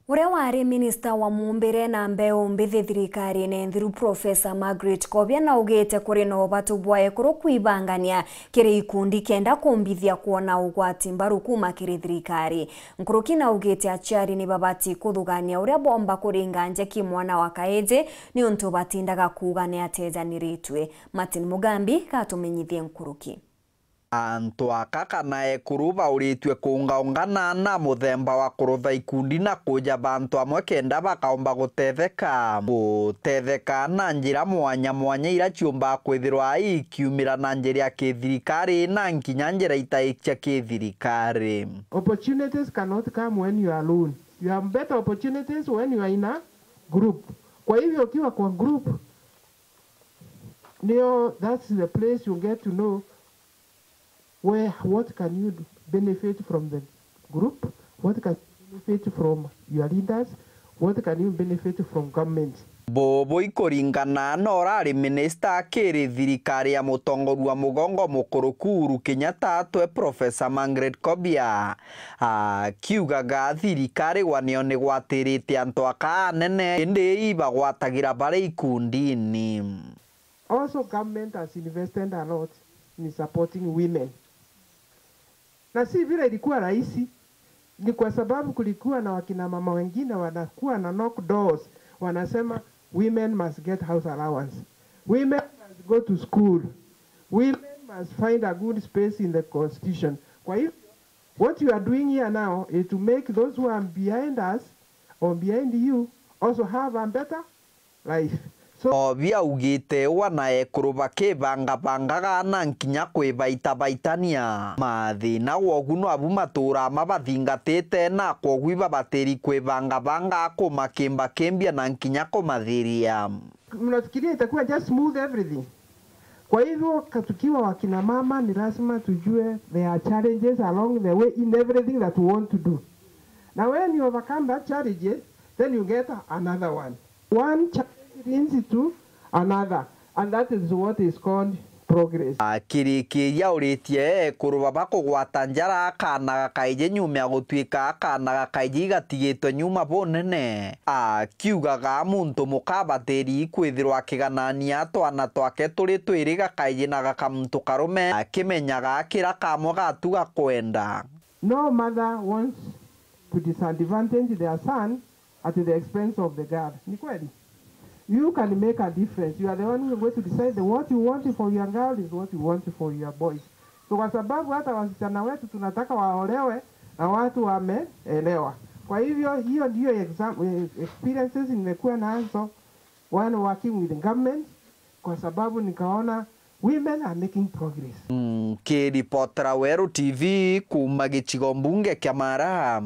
Uria wari minister wa mumbire na mbeu mbithi thirikari thiru Professor MARGRET KOBIA na ugite kuri no batu bwa EKURU KUIBANGANIA kiri ikundi kenda kumbithia kuona ugwati mbaru kuma kiri thirikari. Nkuruki na ugite aciari ni babati kuthugania uria bomba kuringa njeki mwana wa kaeje ni untu batindaga kuga ni atejaniritwe. Martin Mugambi katumenyithie Nkuruki. Antu akaka na EKURU bauritwe kuungaungana na muthemba wa kurutha ikundi na kuja bantu amwe kenda bakaomba gutetheka na njira mwanya mwanya ira ciumba kwithirwa ikiumira na njira ya kithirikari na nginya njira itaikia kithirikari. Opportunities cannot come when you are alone. You have better opportunities when you are in a group. Kwa hivyo ukiwa kwa group, that's the place you get to know what can you benefit from the group, what can you benefit from your leaders, what can you benefit from government. Bobo ikuringana na orari minister KIRI thirikari ya mutongoru wa mugongo mukuru KUURU Kenyatta atwe Professor MARGRET KOBIA kiugaga thirikari wanio ni gwatirite antu aka nene indi ibagwatagira bare ikundi-ini. Also government has invested a lot in supporting women. Na si vile ilikuwa rahisi, ni kwa sababu kulikuwa na wakina mama wengine wanakuwa na knock doors, wanasema women must get house allowance, women must go to school, women must find a good space in the constitution. Kwa hivyo, what you are doing here now is to make those who are behind us or behind you also have a better life. KOBIA ugite wana EKURU bakibangaga na nkinya kwibaitabaitania mathina woguno abu matura mabathingatite na kwogu babateri kwibangabanga kumakimba na nkinya kumathiria. Mnafikiria itakuwa just smooth everything? Kwa hivyo tukiwa wakina mama ni lazima tujue there are challenges along the way in everything that we want to do. Now when you overcome that challenges, then you get another one. One challenge into another, and that is what is called progress. Gukiiria uritie EKURU babakugwata njara kana gakaije nyuma gutwika kana gakaije gatigitwe nyuma bonene. Kiugaga muntu mukabateri kwithirwa kiganania twana twake turi twiri gakaije na gakamuntu karume akimenyaga kira kamwe gatuga kwenda. No mother wants to disadvantage their son at the expense of the girl. Ni kweli? You can make a difference. You are the one who is going to decide that what you want for your girl is what you want for your boys. So kwa sababu hata wasichana wetu tunataka waolewe na watu wameelewa. Kwa hivyo hiyo ndio experiences nimekuwa nazo when working with the government, kwa sababu nikaona women are making progress. Kiripotera Weru TV kuma gicigo mbunge kia Mara.